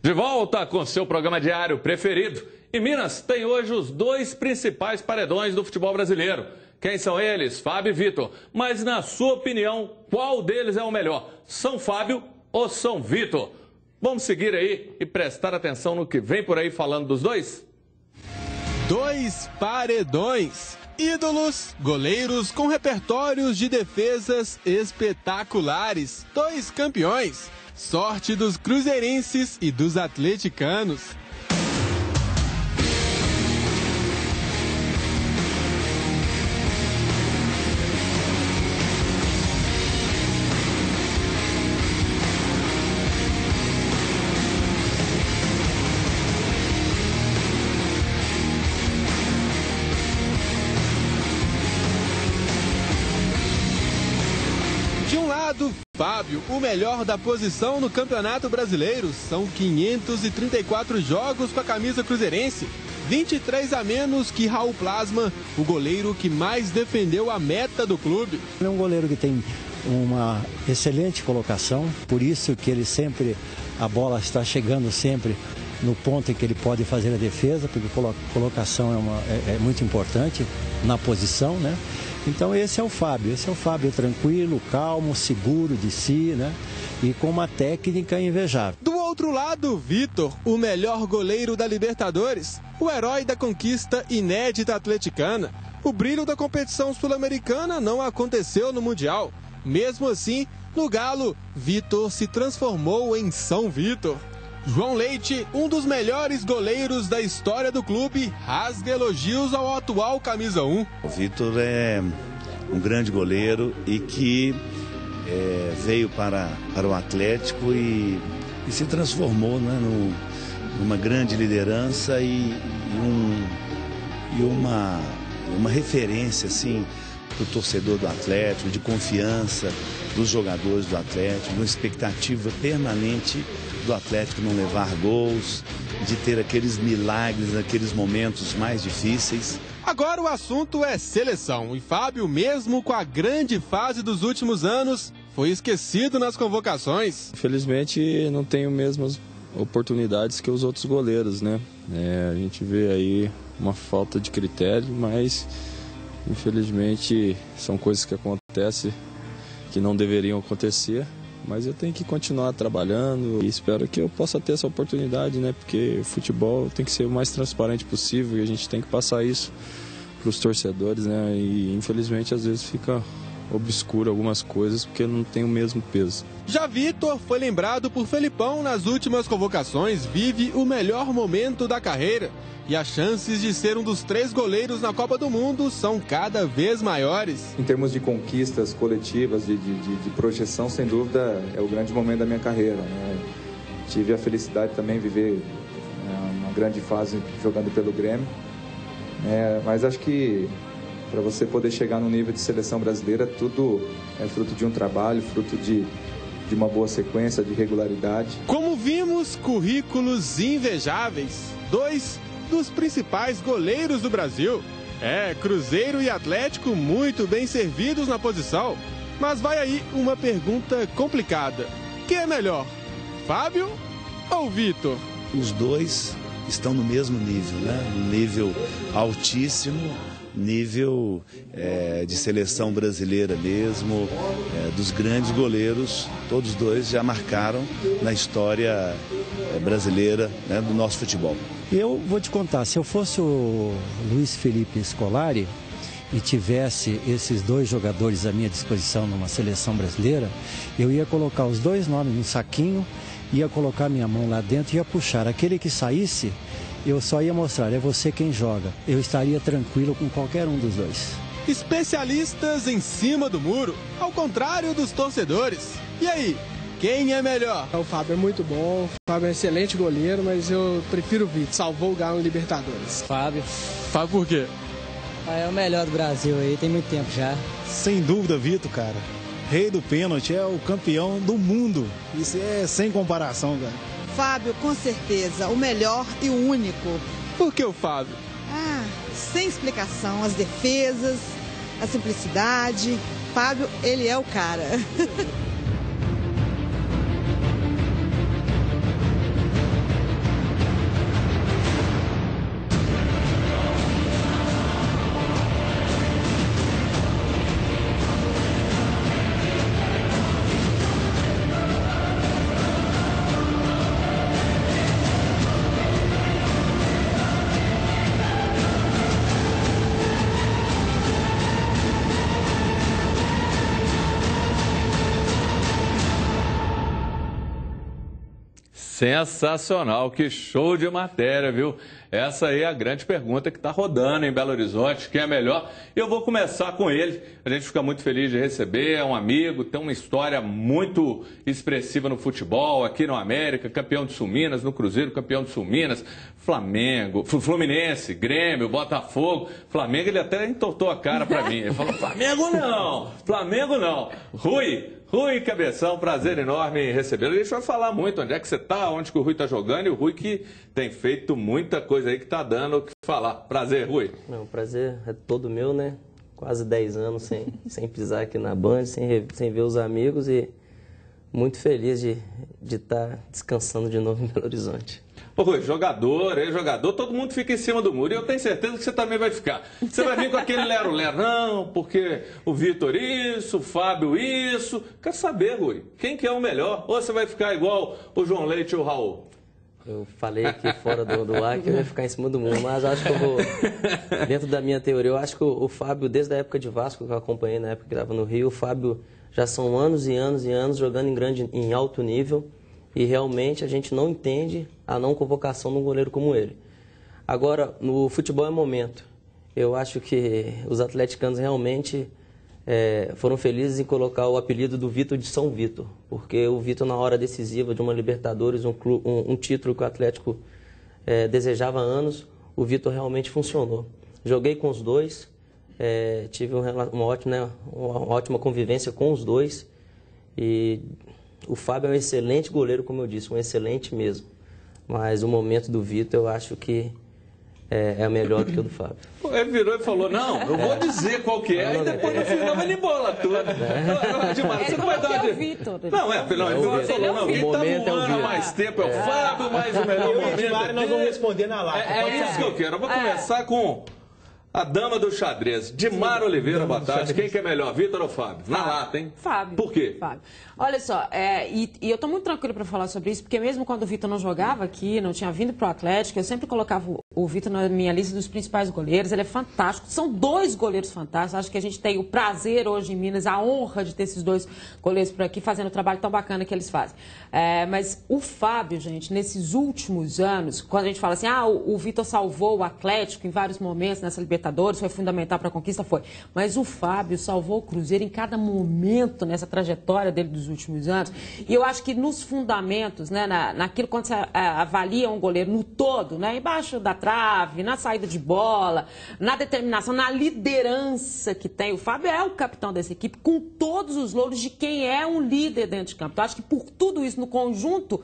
De volta com seu programa diário preferido. E Minas tem hoje os dois principais paredões do futebol brasileiro. Quem são eles? Fábio e Vitor. Mas, na sua opinião, qual deles é o melhor? São Fábio ou São Vitor? Vamos seguir aí e prestar atenção no que vem por aí falando dos dois? Dois paredões. Ídolos, goleiros com repertórios de defesas espetaculares. Dois campeões. Sorte dos cruzeirenses e dos atleticanos. Fábio, o melhor da posição no Campeonato Brasileiro. São 534 jogos com a camisa cruzeirense, 23 a menos que Raul Plasma, o goleiro que mais defendeu a meta do clube. É um goleiro que tem uma excelente colocação, por isso que ele sempre, a bola está chegando sempre no ponto em que ele pode fazer a defesa, porque a colocação é muito importante na posição, né? Então esse é o Fábio tranquilo, calmo, seguro de si, né? E com uma técnica invejável. Do outro lado, Vitor, o melhor goleiro da Libertadores, o herói da conquista inédita atleticana. O brilho da competição sul-americana não aconteceu no Mundial. Mesmo assim, no Galo, Vitor se transformou em São Vitor. João Leite, um dos melhores goleiros da história do clube, rasga elogios ao atual camisa 1. O Vitor é um grande goleiro e que veio para o Atlético e se transformou, né, numa grande liderança e uma referência assim, para o torcedor do Atlético, de confiança dos jogadores do Atlético, uma expectativa permanente do Atlético não levar gols, de ter aqueles milagres naqueles momentos mais difíceis. Agora o assunto é seleção e Fábio, mesmo com a grande fase dos últimos anos, foi esquecido nas convocações. Infelizmente não tenho mesmas oportunidades que os outros goleiros, né? A gente vê aí uma falta de critério, mas infelizmente são coisas que acontecem que não deveriam acontecer. Mas eu tenho que continuar trabalhando e espero que eu possa ter essa oportunidade, né? Porque o futebol tem que ser o mais transparente possível e a gente tem que passar isso para os torcedores, né? E infelizmente às vezes fica obscuro algumas coisas porque não tem o mesmo peso. Já Vitor foi lembrado por Felipão nas últimas convocações, vive o melhor momento da carreira. E as chances de ser um dos 3 goleiros na Copa do Mundo são cada vez maiores. Em termos de conquistas coletivas, de projeção, sem dúvida, é o grande momento da minha carreira, né? Tive a felicidade também de viver uma grande fase jogando pelo Grêmio. Mas acho que para você poder chegar no nível de seleção brasileira, tudo é fruto de um trabalho, fruto de uma boa sequência, de regularidade. Como vimos, currículos invejáveis. 2 dos principais goleiros do Brasil. Cruzeiro e Atlético muito bem servidos na posição. Mas vai aí uma pergunta complicada. Quem é melhor, Fábio ou Vitor? Os dois estão no mesmo nível, né? Um nível altíssimo, nível de seleção brasileira mesmo, dos grandes goleiros. Todos dois já marcaram na história brasileira, né, do nosso futebol. Eu vou te contar, se eu fosse o Luiz Felipe Scolari e tivesse esses 2 jogadores à minha disposição numa seleção brasileira, eu ia colocar os 2 nomes no saquinho, ia colocar minha mão lá dentro e ia puxar. Aquele que saísse, eu só ia mostrar, é você quem joga. Eu estaria tranquilo com qualquer um dos 2. Especialistas em cima do muro, ao contrário dos torcedores. E aí? Quem é melhor? O Fábio é muito bom, o Fábio é um excelente goleiro, mas eu prefiro o Vitor. Salvou o Galo em Libertadores. Fábio. Fábio por quê? É o melhor do Brasil aí, tem muito tempo já. Sem dúvida, Vitor, cara. Rei do pênalti, é o campeão do mundo. Isso é sem comparação, cara. Fábio, com certeza, o melhor e o único. Por que o Fábio? Sem explicação, as defesas, a simplicidade. Fábio, ele é o cara. Sensacional, que show de matéria, viu? Essa aí é a grande pergunta que está rodando em Belo Horizonte, quem é melhor? Eu vou começar com ele, a gente fica muito feliz de receber, é um amigo, tem uma história muito expressiva no futebol, aqui no América, campeão de Sul-Minas, no Cruzeiro, campeão de Sul-Minas, Flamengo, Fluminense, Grêmio, Botafogo, Flamengo, ele até entortou a cara para mim, ele falou, Flamengo não, Rui Cabeção, prazer enorme em recebê-lo. A gente vai falar muito onde é que você está, onde que o Rui está jogando, e o Rui que tem feito muita coisa aí que está dando o que falar. Prazer, Rui. Não, o prazer é todo meu, né? Quase 10 anos sem pisar aqui na Band, sem ver os amigos e muito feliz de estar descansando de novo em Belo Horizonte. Ô Rui, jogador, ex-jogador, todo mundo fica em cima do muro e eu tenho certeza que você também vai ficar. Você vai vir com aquele lero-lero, não, porque o Vitor isso, o Fábio isso. Quero saber, Rui, quem que é o melhor? Ou você vai ficar igual o João Leite e o Raul? Eu falei aqui fora do ar que eu ia ficar em cima do muro, mas acho que eu vou, dentro da minha teoria, eu acho que o Fábio, desde a época de Vasco, que eu acompanhei na época que estava no Rio, o Fábio já são anos e anos e anos jogando em alto nível. E realmente a gente não entende a não convocação de um goleiro como ele. Agora, no futebol é momento. Eu acho que os atleticanos realmente foram felizes em colocar o apelido do Vitor de São Vitor. Porque o Vitor, na hora decisiva de uma Libertadores, um título que o Atlético desejava há anos, o Vitor realmente funcionou. Joguei com os dois, tive uma ótima convivência com os dois. E o Fábio é um excelente goleiro, como eu disse, um excelente mesmo. Mas o momento do Vitor, eu acho que é melhor do que o do Fábio. Ele virou e falou, não, eu vou dizer qual que é, e depois no final ele embola tudo. Você não vai dar de... Vitor. Não, ele falou, não, quem tá voando há mais tempo é o Fábio, mas o melhor momento é nós vamos responder na live. É isso que eu quero. Eu vou começar com a dama do xadrez, Dimar Oliveira, boa tarde. Quem que é melhor, Vitor ou Fábio? Na lata, hein? Fábio. Por quê? Fábio. Olha só, e eu estou muito tranquila para falar sobre isso, porque mesmo quando o Vitor não jogava aqui, não tinha vindo para o Atlético, eu sempre colocava o Vitor na minha lista dos principais goleiros. Ele é fantástico. São dois goleiros fantásticos. Acho que a gente tem o prazer hoje em Minas, a honra de ter esses dois goleiros por aqui fazendo o trabalho tão bacana que eles fazem. Mas o Fábio, gente, nesses últimos anos, quando a gente fala assim, o Vitor salvou o Atlético em vários momentos nessa Libertadores, foi fundamental para a conquista, foi. Mas o Fábio salvou o Cruzeiro em cada momento nessa trajetória dele dos últimos anos. E eu acho que nos fundamentos, né, naquilo quando você avalia um goleiro no todo, né, embaixo da trave, na saída de bola, na determinação, na liderança que tem. O Fábio é o capitão dessa equipe, com todos os louros de quem é um líder dentro de campo. Então, acho que por tudo isso, no conjunto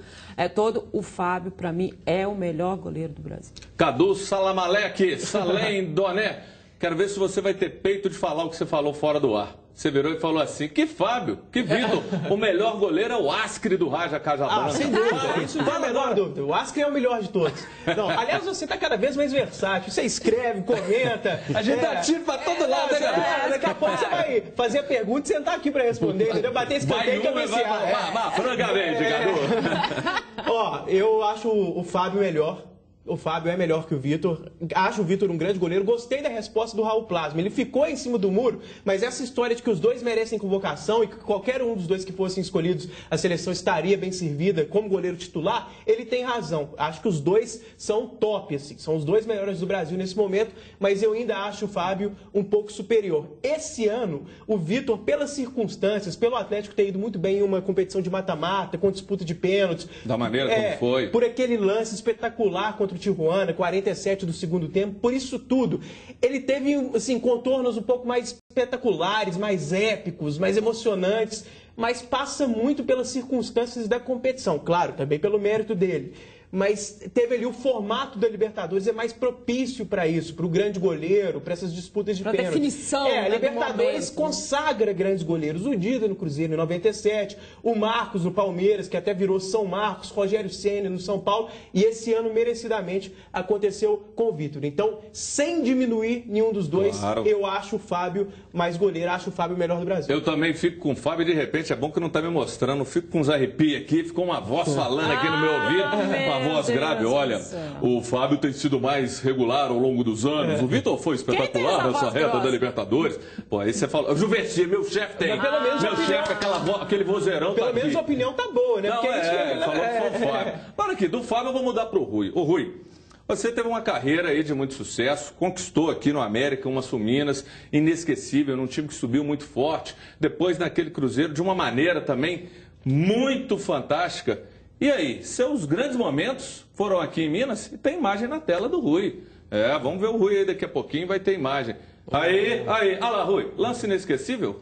todo, o Fábio, para mim, é o melhor goleiro do Brasil. Cadu Salamalek, Salem Doné. Quero ver se você vai ter peito de falar o que você falou fora do ar. Você virou e falou assim, que Fábio, que Vitor, o melhor goleiro é o Ascre do Raja Casablanca. Sem dúvida, isso não é a menor dúvida. O Ascre é o melhor de todos. Não, aliás, você está cada vez mais versátil. Você escreve, comenta. A gente dá tiro para todo lado, né, Gadu? Daqui a pouco você vai fazer a pergunta e sentar aqui para responder, entendeu? Bater esse canteiro que eu vou ensinar. Francamente, Gadu. Ó, eu acho o Fábio melhor. O Fábio é melhor que o Vitor. Acho o Vitor um grande goleiro. Gostei da resposta do Raul Plasma. Ele ficou em cima do muro, mas essa história de que os dois merecem convocação e que qualquer um dos dois que fossem escolhidos, a seleção estaria bem servida como goleiro titular, ele tem razão. Acho que os dois são top, assim. São os dois melhores do Brasil nesse momento, mas eu ainda acho o Fábio um pouco superior. Esse ano, o Vitor, pelas circunstâncias, pelo Atlético ter ido muito bem em uma competição de mata-mata, com disputa de pênaltis. Da maneira como foi. Por aquele lance espetacular contra o Tijuana, 47 do segundo tempo, por isso tudo. Ele teve, assim, contornos um pouco mais espetaculares, mais épicos, mais emocionantes, mas passa muito pelas circunstâncias da competição. Claro, também pelo mérito dele. Mas teve ali o formato da Libertadores, é mais propício para isso, para o grande goleiro, para essas disputas de pênalti. Definição, a Libertadores consagra grandes goleiros. O Dida no Cruzeiro em 97, o Marcos no Palmeiras, que até virou São Marcos, Rogério Ceni no São Paulo, e esse ano, merecidamente, aconteceu com o Vitor. Então, sem diminuir nenhum dos dois, claro, eu acho o Fábio mais goleiro, acho o Fábio o melhor do Brasil. Eu também fico com o Fábio, de repente, é bom que não está me mostrando, fico com uns arrepios aqui, ficou uma voz falando aqui no meu ouvido, uma voz grave, olha, o Fábio tem sido mais regular ao longo dos anos. O Vitor foi espetacular nessa reta da Libertadores. Pô, aí você fala, Juvenci, meu chefe tem. Pelo menos meu chefe, aquele vozeirão pelo tá menos aqui. a opinião tá boa, né? Não, Porque falou que foi o Fábio. Para aqui, do Fábio eu vou mudar pro Rui. Ô, Rui, você teve uma carreira aí de muito sucesso, conquistou aqui no América uma Minas inesquecível, num time que subiu muito forte, depois naquele Cruzeiro de uma maneira também muito fantástica. E aí, seus grandes momentos foram aqui em Minas e tem imagem na tela do Rui. Vamos ver o Rui aí daqui a pouquinho, vai ter imagem. Aí, olha lá, Rui, lance inesquecível?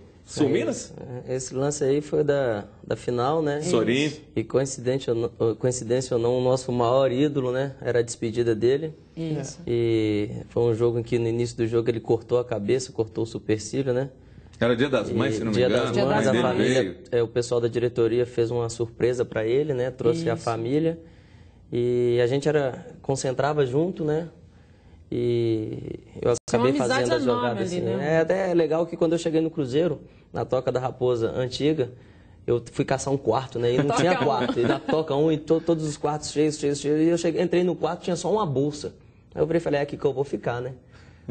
Minas? Esse lance aí foi da final, né? Sorin. E coincidência ou não, o nosso maior ídolo, né? Era a despedida dele. Isso. E foi um jogo em que no início do jogo ele cortou a cabeça, cortou o supercílio, né? Era Dia das Mães, se não me engano. Dia das Mães, a família, o pessoal da diretoria fez uma surpresa para ele, né? Trouxe a família. E a gente concentrava junto, né? E eu acabei fazendo a jogada assim. Né? Até legal que quando eu cheguei no Cruzeiro, na Toca da Raposa antiga, eu fui caçar um quarto, né? E não tinha quarto. E na Toca 1, e todos os quartos cheios. E eu entrei no quarto, tinha só uma bolsa. Aí eu falei, é aqui que eu vou ficar, né?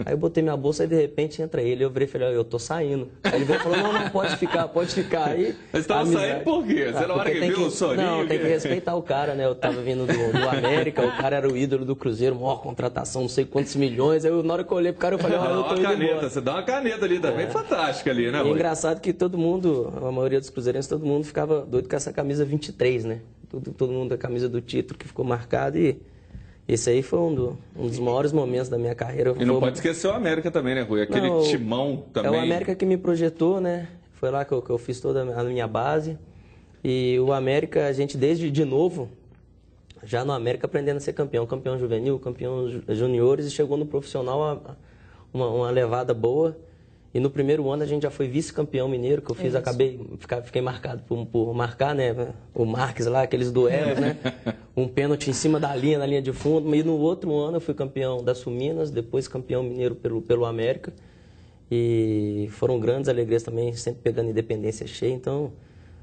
Aí eu botei minha bolsa e de repente entra ele. Eu falei, eu tô saindo. Aí ele veio e falou, não, pode ficar. Aí, mas estava saindo por quê? Você na hora que viu o Sorinho? Não, tem que respeitar o cara, né? Eu tava vindo do América, o cara era o ídolo do Cruzeiro, maior contratação, não sei quantos milhões. Aí na hora que eu olhei pro cara, eu falei, eu tô indo embora. Você dá uma caneta ali também, fantástica ali, né, Rui? E engraçado que todo mundo, a maioria dos cruzeirenses, todo mundo ficava doido com essa camisa 23, né? Todo mundo a camisa do título que ficou marcada e... Esse aí foi um dos maiores momentos da minha carreira. E não pode esquecer o América também, né, Rui? Aquele timão também. É o América que me projetou, né? Foi lá que eu fiz toda a minha base. E o América, a gente desde de novo, já no América aprendendo a ser campeão. Campeão juvenil, campeão juniores e chegou no profissional uma levada boa. E no primeiro ano a gente já foi vice-campeão mineiro, que eu fiz, fiquei marcado por marcar, né? O Marques lá, aqueles duelos, né? Um pênalti em cima da linha, na linha de fundo. E no outro ano eu fui campeão da Minas, depois campeão mineiro pelo América. E foram grandes alegrias também, sempre pegando Independência cheia. Então,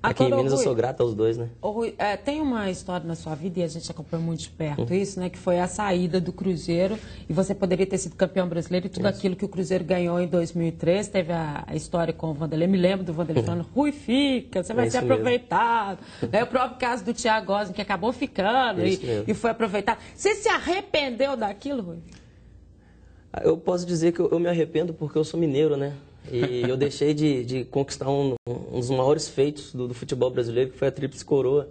aqui em Minas eu sou grato aos dois, né? Rui, tem uma história na sua vida, e a gente acompanhou muito de perto isso, né? Que foi a saída do Cruzeiro, e você poderia ter sido campeão brasileiro e tudo aquilo que o Cruzeiro ganhou em 2003. Teve a história com o Vanderlei, me lembro do Vanderlei falando, Rui, fica, você vai ser aproveitado. O próprio caso do Thiago Gosling, que acabou ficando e foi aproveitado. Você se arrependeu daquilo, Rui? Eu posso dizer que eu me arrependo porque eu sou mineiro, né? E eu deixei de conquistar um dos maiores feitos do futebol brasileiro, que foi a Tríplice Coroa.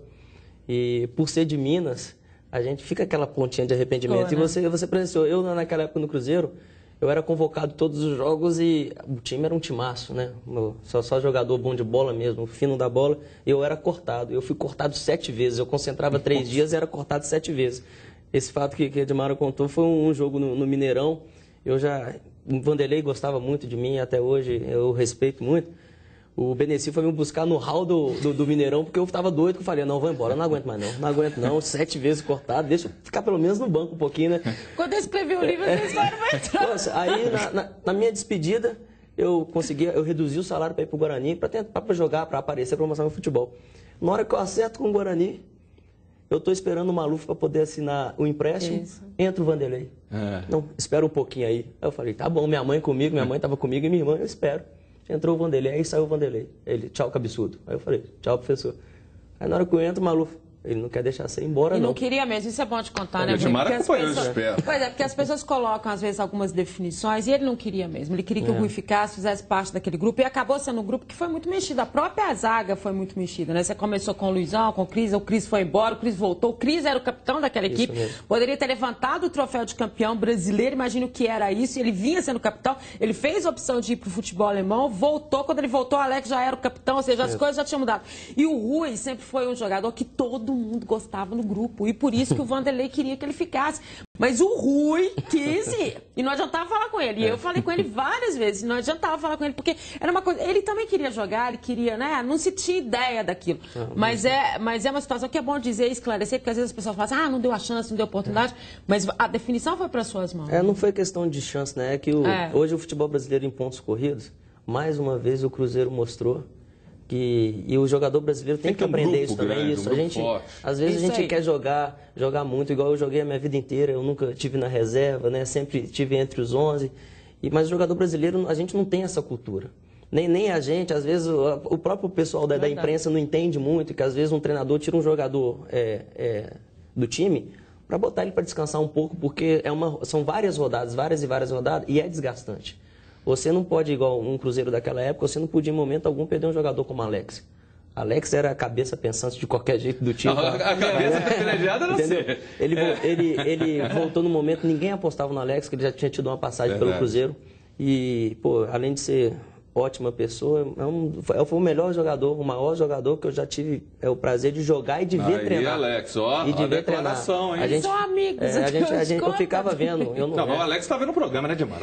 E por ser de Minas, a gente fica aquela pontinha de arrependimento. Né? E você presenciou, eu naquela época no Cruzeiro, eu era convocado todos os jogos e o time era um timaço, né? Só jogador bom de bola mesmo, fino da bola. E eu era cortado. Eu fui cortado 7 vezes. Eu concentrava 3 dias e era cortado 7 vezes. Esse fato que Edmar contou foi um jogo no Mineirão. O Vanderlei gostava muito de mim, até hoje eu respeito muito. O Beneci foi me buscar no hall do Mineirão, porque eu estava doido, que eu falei, não, vou embora, eu não aguento mais não aguento não, 7 vezes cortado, deixa eu ficar pelo menos no banco um pouquinho, né? Quando eu escrevi o livro, essa história vai entrar. Nossa, aí na minha despedida, eu reduzi o salário para ir para o Guarani, para jogar, para aparecer, para mostrar meu futebol. Na hora que eu acerto com o Guarani, eu estou esperando o Maluf para poder assinar o empréstimo, entra o Vanderlei. Não, espera um pouquinho aí. Aí eu falei, tá bom, minha mãe estava comigo e minha irmã, eu espero. Entrou o Vanderlei, aí saiu o Vanderlei. Ele, tchau, cabeçudo. Aí eu falei, tchau, professor. Aí na hora que eu entro, o Maluf, ele não quer deixar você ir embora, não. Ele não queria mesmo, isso é bom de contar, né? Pois é, porque as pessoas colocam, às vezes, algumas definições, e ele não queria mesmo. Ele queria que o Rui ficasse, fizesse parte daquele grupo, e acabou sendo um grupo que foi muito mexido. A própria zaga foi muito mexida, né? Você começou com o Luizão, com o Cris foi embora, o Cris voltou, o Cris era o capitão daquela equipe, poderia ter levantado o troféu de campeão brasileiro, imagina o que era isso, ele vinha sendo capitão, ele fez a opção de ir pro futebol alemão, voltou, quando ele voltou, o Alex já era o capitão, ou seja, as coisas já tinham mudado. E o Rui sempre foi um jogador que todo mundo gostava no grupo. E por isso que o Vanderlei queria que ele ficasse. Mas o Rui quis ir. E não adiantava falar com ele. E eu falei com ele várias vezes. Não adiantava falar com ele, porque era uma coisa... Ele também queria jogar, ele queria, né? Não se tinha ideia daquilo. Mas é uma situação que é bom dizer e esclarecer, porque às vezes as pessoas falam assim, não deu a chance, não deu a oportunidade. Mas a definição foi para suas mãos. Não foi questão de chance, né? É que hoje o futebol brasileiro em pontos corridos, mais uma vez o Cruzeiro mostrou E o jogador brasileiro tem que aprender isso também. Grande, isso. A gente, às vezes isso a gente aí. quer jogar muito, igual eu joguei a minha vida inteira. Eu nunca tive na reserva, né? Sempre tive entre os 11. Mas o jogador brasileiro, a gente não tem essa cultura. Nem a gente, às vezes o próprio pessoal da imprensa não entende muito, que às vezes um treinador tira um jogador do time para botar ele para descansar um pouco, porque são várias rodadas, várias e várias rodadas, e é desgastante. Você não pode, igual um Cruzeiro daquela época, você não podia em momento algum perder um jogador como Alex. Alex era a cabeça pensante de qualquer jeito do time. A cabeça privilegiada não sei. Ele voltou no momento, ninguém apostava no Alex, que ele já tinha tido uma passagem pelo Cruzeiro. E, pô, além de ser ótima pessoa, foi o melhor jogador, o maior jogador que eu já tive o prazer de jogar e de ver treinar. Alex, ó, e de a ver declaração, treinar. hein? São amigos. Eu ficava vendo. Não, o Alex tá vendo o programa, né, Dimar?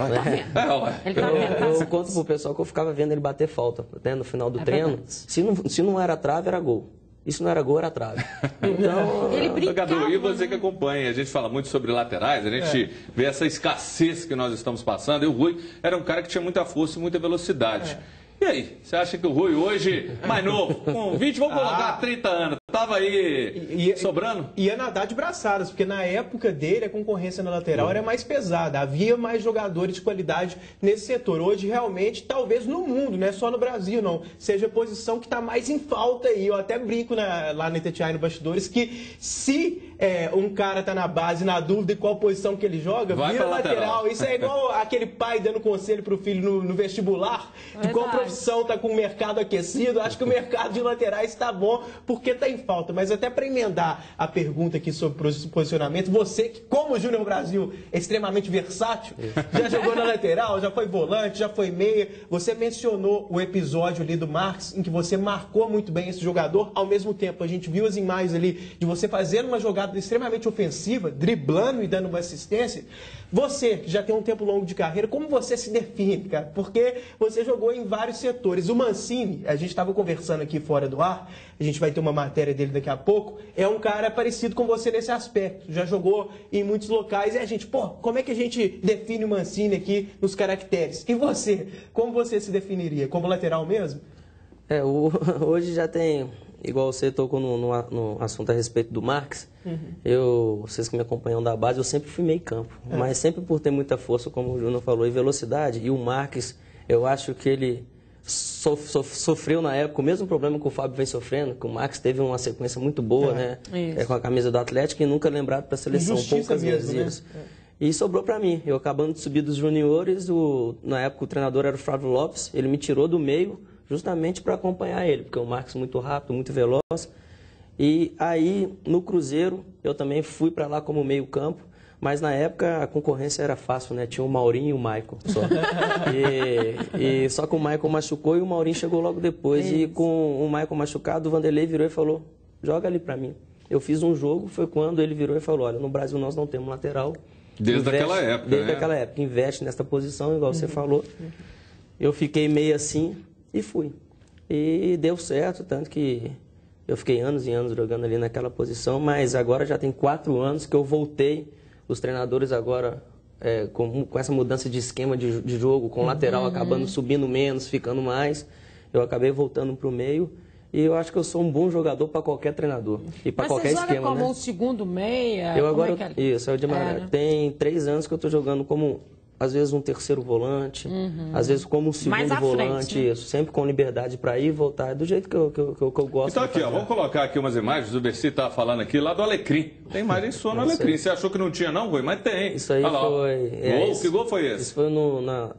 Eu conto pro pessoal que eu ficava vendo ele bater falta, né, no final do treino. Se não era trave, era gol. E se não era gol, era trave. Então, ele brincava, Cadu, e você que acompanha, a gente fala muito sobre laterais, a gente vê essa escassez que nós estamos passando, e o Rui era um cara que tinha muita força e muita velocidade. E aí, você acha que o Rui hoje, mais novo, com 20, vamos colocar 30 anos, estava aí sobrando? Ia nadar de braçadas, porque na época dele a concorrência na lateral era mais pesada, havia mais jogadores de qualidade nesse setor. Hoje, realmente, talvez no mundo, não é só no Brasil, não, seja a posição que está mais em falta aí. Eu até brinco lá no Itatiaia, no Bastidores, que se um cara está na base, na dúvida de qual posição que ele joga, vira lateral. Isso é igual aquele pai dando conselho para o filho no vestibular, de qual profissão está com o mercado aquecido. Acho que o mercado de laterais está bom, porque está em falta. Mas até para emendar a pergunta aqui sobre posicionamento, você que, como o Júnior Brasil, é extremamente versátil, já jogou na lateral, já foi volante, já foi meia, você mencionou o episódio ali do Marques, em que você marcou muito bem esse jogador. Ao mesmo tempo, a gente viu as imagens ali de você fazendo uma jogada extremamente ofensiva, driblando e dando uma assistência. Você, que já tem um tempo longo de carreira, como você se define, cara? Porque você jogou em vários setores. O Mancini, a gente estava conversando aqui fora do ar, a gente vai ter uma matéria dele daqui a pouco, é um cara parecido com você nesse aspecto. Já jogou em muitos locais. E a gente, como é que a gente define o Mancini aqui nos caracteres? E você, como você se definiria? Como lateral mesmo? Hoje já tem, igual você tocou no assunto a respeito do Marques, vocês que me acompanham da base, eu sempre fui meio campo, mas sempre por ter muita força, como o Júnior falou, e velocidade. E o Marques, eu acho que ele sofreu na época o mesmo problema que o Fábio vem sofrendo, que o Marques teve uma sequência muito boa, né? Com a camisa do Atlético e nunca lembrado para a seleção, poucas vezes. Né? E sobrou para mim. Eu acabando de subir dos juniores, na época o treinador era o Flávio Lopes, ele me tirou do meio justamente para acompanhar ele, porque o Marques muito rápido, muito veloz. E aí, no Cruzeiro, eu também fui para lá como meio campo, mas na época a concorrência era fácil, né? Tinha o Maurinho e o Maicon só. Só que o Maicon machucou e o Maurinho chegou logo depois. E com o Maicon machucado, o Vanderlei virou e falou, joga ali para mim. Eu fiz um jogo, foi quando ele virou e falou, olha, no Brasil nós não temos lateral. Desde aquela época, Desde aquela época, investe nessa posição, igual você falou. Eu fiquei meio assim e fui. E deu certo, tanto que eu fiquei anos e anos jogando ali naquela posição, mas agora já tem 4 anos que eu voltei. Os treinadores agora, com essa mudança de esquema de jogo, com o lateral acabando subindo menos, ficando mais, eu acabei voltando para o meio. E eu acho que eu sou um bom jogador para qualquer treinador e para qualquer esquema. Mas você joga como um segundo meia? Eu agora, isso, é o de Maré. Tem 3 anos que eu estou jogando como, às vezes, um terceiro volante, às vezes como um segundo volante, frente, né? Isso, sempre com liberdade para ir e voltar, do jeito que eu gosto. Então aqui, vamos colocar aqui umas imagens, o Berci estava falando aqui, lá do Alecrim. Tem imagem sua no Alecrim. Você achou que não tinha não, Rui? Mas tem. Isso aí foi... Que gol foi esse? Isso foi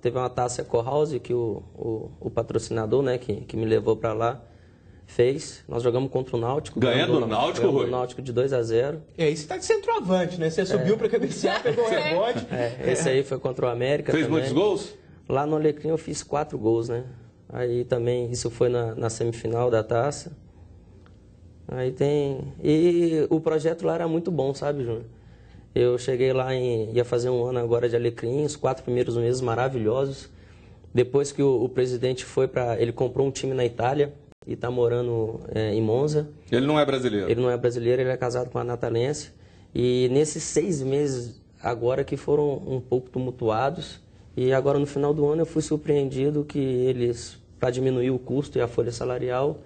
teve uma taça Eco House que o patrocinador, né, que me levou para lá, fez. Nós jogamos contra o Náutico. Ganhando o Náutico, Rui? O Náutico de 2-0. E aí você tá de centroavante, né? Você subiu para cabecear, pegou o rebote. Esse aí foi contra o América. Fez também. Muitos gols? Lá no Alecrim eu fiz 4 gols, né? Aí também, isso foi na semifinal da taça. Aí tem... E o projeto lá era muito bom, sabe, Júnior? Eu cheguei lá, ia fazer 1 ano agora de Alecrim, os 4 primeiros meses maravilhosos. Depois que o presidente foi para... Ele comprou um time na Itália e está morando em Monza. Ele não é brasileiro? Ele não é brasileiro, ele é casado com uma natalense. E nesses 6 meses agora que foram um pouco tumultuados, e agora no final do ano eu fui surpreendido que eles para diminuir o custo e a folha salarial,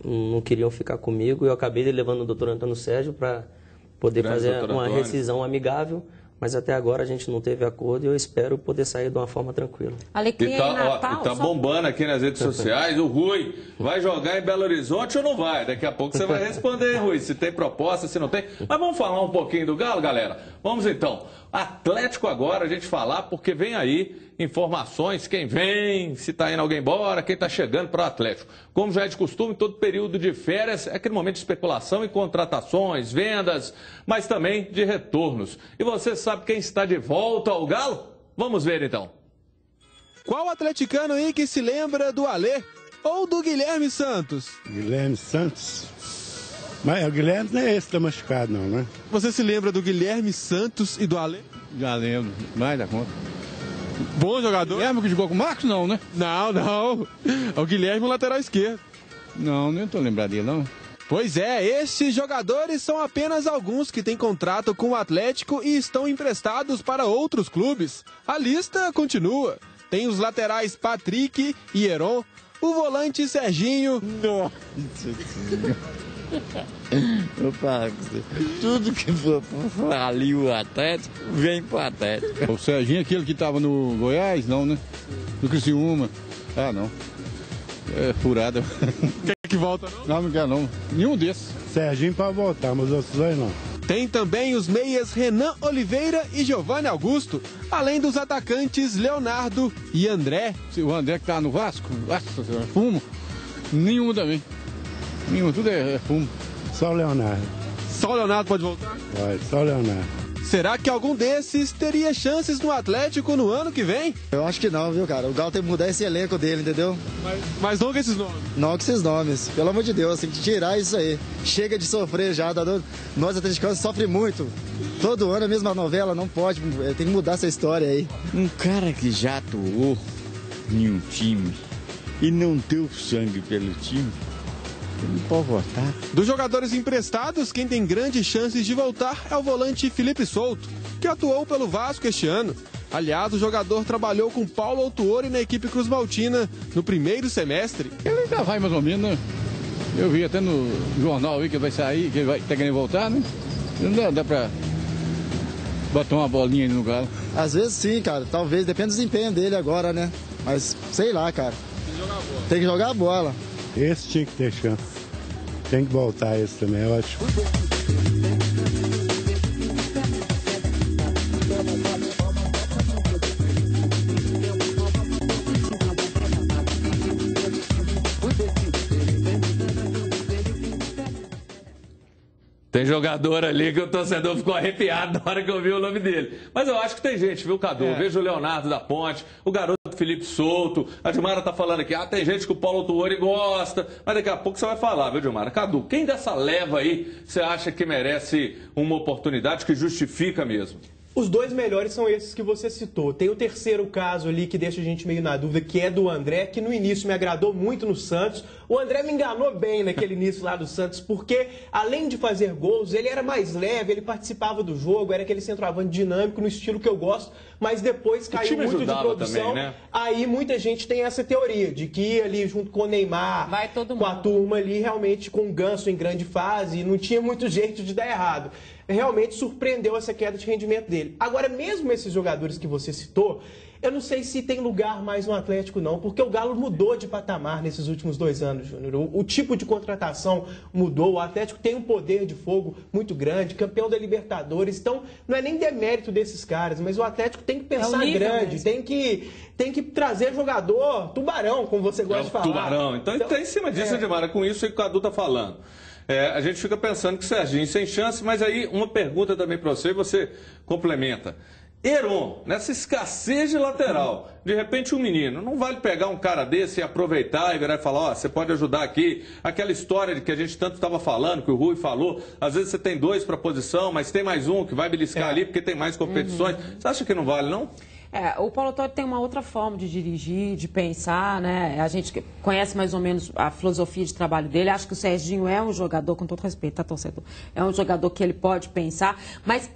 não queriam ficar comigo. Eu acabei levando o doutor Antônio Sérgio para poder fazer uma rescisão amigável, mas até agora a gente não teve acordo e eu espero poder sair de uma forma tranquila. Alecrim e tá bombando aqui nas redes sociais. O Rui vai jogar em Belo Horizonte ou não vai? Daqui a pouco você vai responder, Rui, se tem proposta, se não tem. Mas vamos falar um pouquinho do Galo, galera? Vamos então. Atlético agora a gente falar, porque vem aí informações, quem vem, se está indo alguém embora, quem está chegando para o Atlético. Como já é de costume, todo período de férias é aquele momento de especulação e contratações, vendas, mas também de retornos. E você sabe quem está de volta ao Galo? Vamos ver então. Qual atleticano aí que se lembra do Alê ou do Guilherme Santos? Guilherme Santos? Mas o Guilherme não é esse que está machucado não, né? Você se lembra do Guilherme Santos e do Alê? Já lembro, mais da conta. Bom jogador. Guilherme que jogou com o Marcos, não, né? Não. É o Guilherme, o lateral esquerdo. Não, nem estou lembrado dele, não. Pois é, estes jogadores são apenas alguns que têm contrato com o Atlético e estão emprestados para outros clubes. A lista continua. Tem os laterais Patrick e Heron, o volante Serginho. Nossa Senhora. Opa, tudo que for ali o Atlético, vem pro Atlético. O Serginho, aquele que estava no Goiás, não, né? No Criciúma. Ah, não. É furada. Quer que volta, não? Não quer não. Nenhum desses. Serginho para voltar, mas outros dois não. Tem também os meias Renan Oliveira e Giovanni Augusto, além dos atacantes Leonardo e André. O André que tá no Vasco, nossa senhora, fumo. Nenhum também. Nenhum, tudo é fumo. Só o Leonardo. Só o Leonardo pode voltar? Pode, só o Leonardo. Será que algum desses teria chances no Atlético no ano que vem? Eu acho que não, viu, cara? O Galo tem que mudar esse elenco dele, entendeu? Mas não com esses nomes. Não com esses nomes. Pelo amor de Deus, tem que tirar isso aí. Chega de sofrer já. Nós atleticanos sofremos muito. Todo ano a mesma novela, não pode. Tem que mudar essa história aí. Um cara que já atuou em um time e não deu sangue pelo time, ele pode voltar. Dos jogadores emprestados, quem tem grandes chances de voltar é o volante Felipe Souto, que atuou pelo Vasco este ano. Aliás, o jogador trabalhou com Paulo Autuori na equipe Cruz Maltina no primeiro semestre. Ele ainda vai mais ou menos, né? Eu vi até no jornal aí que vai sair, que ele vai querendo voltar, né? Não dá pra botar uma bolinha ali no Galo. Às vezes sim, cara. Talvez, depende do desempenho dele agora, né? Mas, sei lá, cara. Tem que jogar a bola. Esse tinha que ter chance. Tem que voltar esse também, eu acho. Tem jogador ali que o torcedor ficou arrepiado na hora que eu vi o nome dele. Mas eu acho que tem gente, viu, Cadu? Vejo o Leonardo da Ponte, o garoto Felipe Souto. A Dilmara tá falando aqui, tem gente que o Paulo Autuori gosta. Mas daqui a pouco você vai falar, viu, Dilmara? Cadu, quem dessa leva aí você acha que merece uma oportunidade que justifica mesmo? Os dois melhores são esses que você citou. Tem o terceiro caso ali que deixa a gente meio na dúvida, que é do André, que no início me agradou muito no Santos. O André me enganou bem naquele início lá do Santos, porque além de fazer gols, ele era mais leve, ele participava do jogo, era aquele centroavante dinâmico no estilo que eu gosto, mas depois caiu muito de produção. Também, né? Aí muita gente tem essa teoria de que ali junto com o Neymar, com a turma ali, realmente com o Ganso em grande fase, não tinha muito jeito de dar errado. Realmente surpreendeu essa queda de rendimento dele. Agora, mesmo esses jogadores que você citou, eu não sei se tem lugar mais no Atlético não, porque o Galo mudou de patamar nesses últimos 2 anos, Júnior. O tipo de contratação mudou, o Atlético tem um poder de fogo muito grande, campeão da Libertadores, então não é nem demérito desses caras, mas o Atlético tem que pensar grande, tem que trazer jogador tubarão, como você gosta de falar. Tubarão, então tá em cima disso, Edmara, com isso que o Cadu tá falando. A gente fica pensando que o Serginho sem chance, mas aí uma pergunta também para você, e você complementa. Heron, nessa escassez de lateral, de repente um menino, não vale pegar um cara desse e aproveitar e virar e falar, você pode ajudar aqui, aquela história de que a gente tanto estava falando, que o Rui falou, às vezes você tem 2 para posição, mas tem mais um que vai beliscar ali porque tem mais competições. Você acha que não vale, não? O Paulo Autuori tem uma outra forma de dirigir, de pensar, né? A gente conhece mais ou menos a filosofia de trabalho dele. Acho que o Serginho é um jogador, com todo respeito, tá, torcedor? É um jogador que ele pode pensar, mas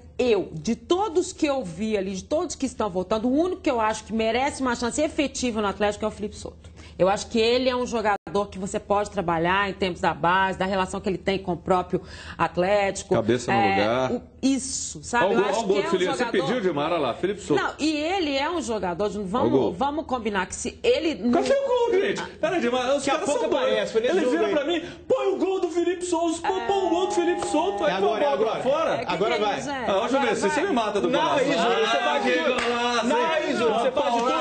de todos que eu vi ali, de todos que estão voltando, o único que eu acho que merece uma chance efetiva no Atlético é o Felipe Souto. Eu acho que ele é um jogador que você pode trabalhar em tempos da base, da relação que ele tem com o próprio Atlético. Cabeça no lugar. Isso, sabe? Olha o gol do Felipe. Você pediu, Dimar, olha lá, Felipe Souto. Não, e ele é um jogador, vamos combinar que se ele... Cadê o gol, gente? Pera, Dimar, os caras são doentes. Eles viram pra mim, põe o gol do Felipe Souto, põe o gol do Felipe Souto, aí põe o gol pra fora. Agora vai. Deixa eu ver, você me mata do golaço. Não, é isso, você faz de tudo. Não, é isso, você faz de tudo.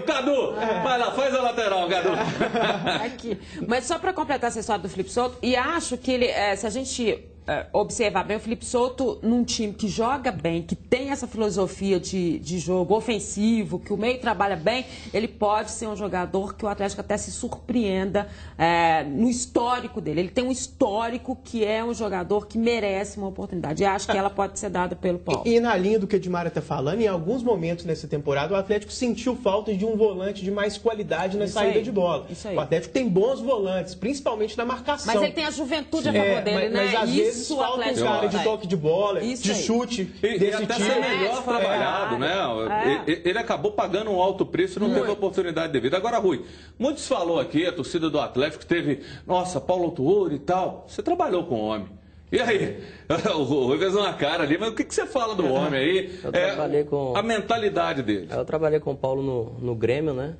Cadu, vai lá, faz a lateral, Cadu. Aqui. Mas só para completar essa história do Felipe Souto, e acho que ele, se a gente observar bem, o Felipe Souto num time que joga bem, que tem essa filosofia de jogo ofensivo, que o meio trabalha bem, ele pode ser um jogador que o Atlético até se surpreenda no histórico dele. Ele tem um histórico que é um jogador que merece uma oportunidade. E acho que ela pode ser dada pelo Paulo. E na linha do que a Edmara está falando, em alguns momentos nessa temporada, o Atlético sentiu falta de um volante de mais qualidade na saída de bola. O Atlético tem bons volantes, principalmente na marcação. Mas ele tem a juventude a favor dele, né? Mas às vezes falta um cara de toque de bola, de chute desse até time. ser melhor trabalhado, né? Ele acabou pagando um alto preço e não teve oportunidade devida. Agora, Rui, muitos falou aqui, a torcida do Atlético teve, nossa, Paulo Autuori e tal. Você trabalhou com o homem. E aí? O Rui fez uma cara ali, mas o que você fala do homem aí? Eu trabalhei com a mentalidade dele. Eu trabalhei com o Paulo no Grêmio, né?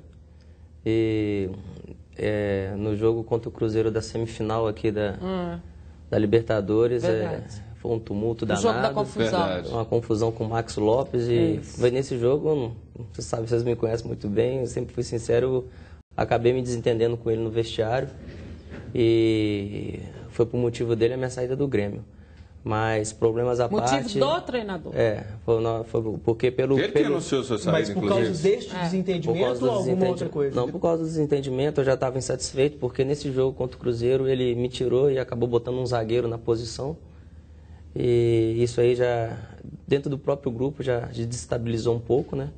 E no jogo contra o Cruzeiro da semifinal aqui da Libertadores, foi um tumulto danado. O jogo da confusão. Uma confusão com o Max Lopes. E foi nesse jogo, você sabe, vocês me conhecem muito bem, eu sempre fui sincero, acabei me desentendendo com ele no vestiário. E foi por motivo dele a minha saída do Grêmio. Mas problemas à parte... Motivo do treinador. Foi porque pelo... Ele que anunciou sua saída, mas por causa deste desentendimento ou alguma outra coisa? Não, por causa do desentendimento eu já estava insatisfeito, porque nesse jogo contra o Cruzeiro ele me tirou e acabou botando um zagueiro na posição. E isso aí já, dentro do próprio grupo, já desestabilizou um pouco, né?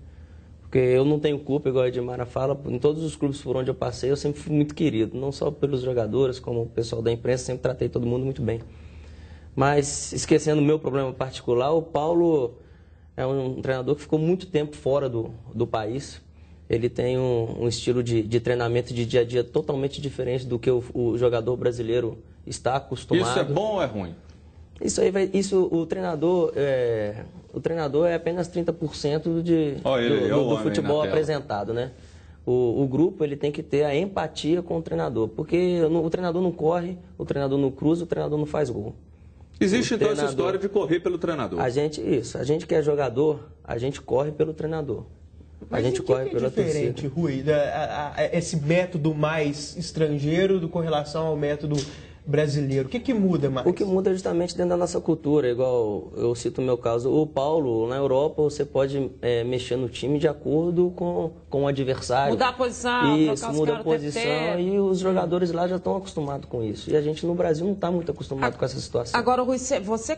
Porque eu não tenho culpa, igual a Edmara fala, em todos os clubes por onde eu passei eu sempre fui muito querido, não só pelos jogadores, como o pessoal da imprensa, sempre tratei todo mundo muito bem. Mas, esquecendo o meu problema particular, o Paulo é um treinador que ficou muito tempo fora do país. Ele tem um estilo de treinamento de dia a dia totalmente diferente do que o jogador brasileiro está acostumado. Isso é bom ou é ruim? O treinador é apenas 30% do futebol apresentado, né? O grupo ele tem que ter a empatia com o treinador, porque o treinador não corre, o treinador não cruza, o treinador não faz gol. Existe então essa história de correr pelo treinador? A gente que é jogador, a gente corre pelo treinador. Mas a gente corre pela diferente, torcida. Rui, esse método mais estrangeiro com relação ao método brasileiro? O que muda mais? O que muda é justamente dentro da nossa cultura, igual eu cito o meu caso. O Paulo, na Europa, você pode mexer no time de acordo com o adversário. Mudar a posição, isso, muda a posição e os jogadores lá já estão acostumados com isso. E a gente no Brasil não está muito acostumado com essa situação. Agora, Rui, você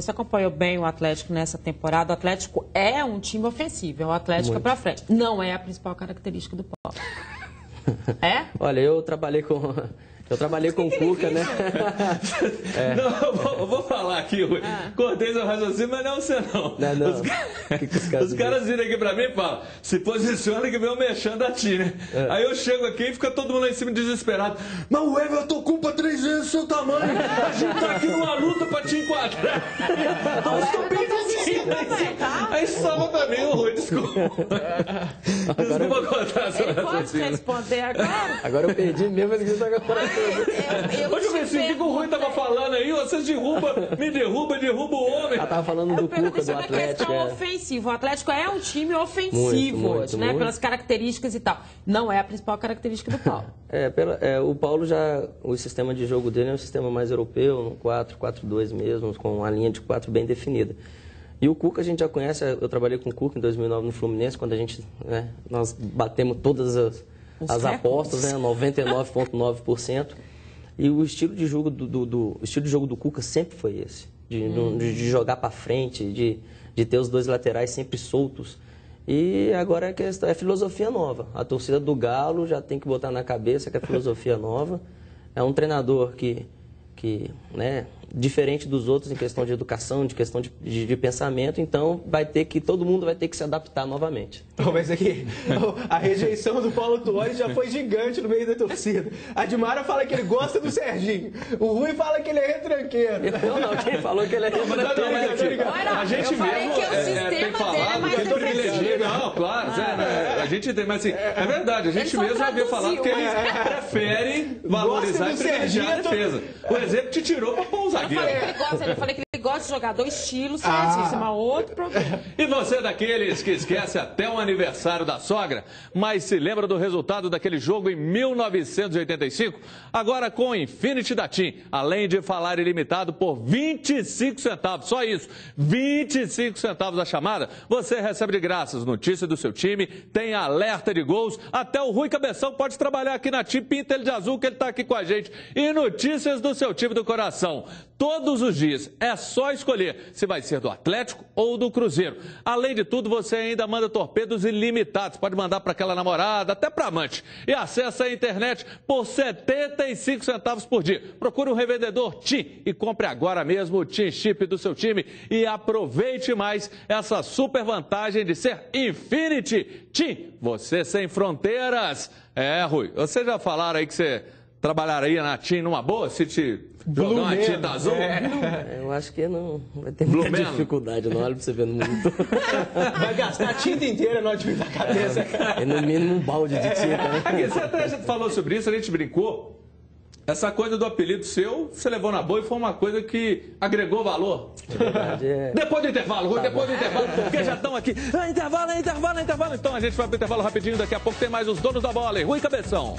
acompanhou bem o Atlético nessa temporada. O Atlético é um time ofensivo, é o Atlético para frente. Não é a principal característica do Paulo. É? Olha, eu trabalhei com o Cuca, né? Não, eu vou falar aqui, Rui. Cortei seu raciocínio, mas não é você não. Os caras viram aqui pra mim e falam, se posiciona que vem o mexendo a ti, né? Aí eu chego aqui e fica todo mundo lá em cima desesperado. Mas o Everton culpa 3 vezes o seu tamanho. A gente tá aqui numa luta pra te enquadrar. Aí salva pra mim, Rui, desculpa. Desculpa cortar seu raciocínio. Pode responder agora? Agora eu perdi mesmo, mas que tá agora. Hoje eu pensei, o que o Rui tava falando aí? Vocês me derruba o homem. Ela tava falando do Cuca, do Atlético. Ofensivo. O Atlético é um time ofensivo hoje, né? Pelas características e tal. Não é a principal característica do Paulo. O Paulo o sistema de jogo dele é um sistema mais europeu, um 4-4-2 mesmo, com uma linha de 4 bem definida. E o Cuca a gente já conhece, eu trabalhei com o Cuca em 2009 no Fluminense, quando nós batemos todas as apostas, né, 99,9%. E o estilo de jogo do Cuca sempre foi esse, de jogar para frente, de ter os dois laterais sempre soltos. E agora é filosofia nova. A torcida do Galo já tem que botar na cabeça que é filosofia nova. É um treinador que diferente dos outros em questão de educação, de questão de pensamento, então todo mundo vai ter que se adaptar novamente. Mas aqui, a rejeição do Paulo Tuori já foi gigante no meio da torcida. A Dimara fala que ele gosta do Serginho, o Rui fala que ele é retranqueiro. Não, quem falou que ele é retranqueiro? A gente mesmo tem falado que é privilegiado. Não, claro, a gente tem, mas assim, é verdade, a gente mesmo havia falado que ele prefere valorizar e privilegiar a defesa. O exemplo te tirou para pôr o zagueiro. Eu falei que ele gosta de jogador estilo certíssimo, outro problema. E você é daqueles que esquece até o aniversário da sogra, mas se lembra do resultado daquele jogo em 1985? Agora com o Infinity da TIM, além de falar ilimitado por 25 centavos, só isso, 25 centavos a chamada, você recebe de graça as notícias do seu time, tem alerta de gols, até o Rui Cabeção pode trabalhar aqui na TIM, pinta ele de azul que ele está aqui com a gente, e notícias do seu time do coração. Todos os dias, é só escolher se vai ser do Atlético ou do Cruzeiro. Além de tudo, você ainda manda torpedos ilimitados, pode mandar para aquela namorada, até para amante. E acessa a internet por 75 centavos por dia. Procure um revendedor TIM e compre agora mesmo o TIM Chip do seu time e aproveite mais essa super vantagem de ser Infinity TIM. Você sem fronteiras. Rui, vocês já falaram aí que você trabalharia na TIM numa boa, se te jogar uma tinta azul? Eu acho que não vai ter muita dificuldade, não olha pra você ver no mundo. Vai gastar a tinta inteira no time da cabeça. É no mínimo um balde de tinta, né? Aqui, você até falou sobre isso, a gente brincou. Essa coisa do apelido seu, você levou na boa e foi uma coisa que agregou valor. Depois do intervalo, Rui, depois do intervalo, porque já estão aqui. Intervalo. Então a gente vai pro intervalo rapidinho, daqui a pouco tem mais os donos da bola. Rui Cabeção.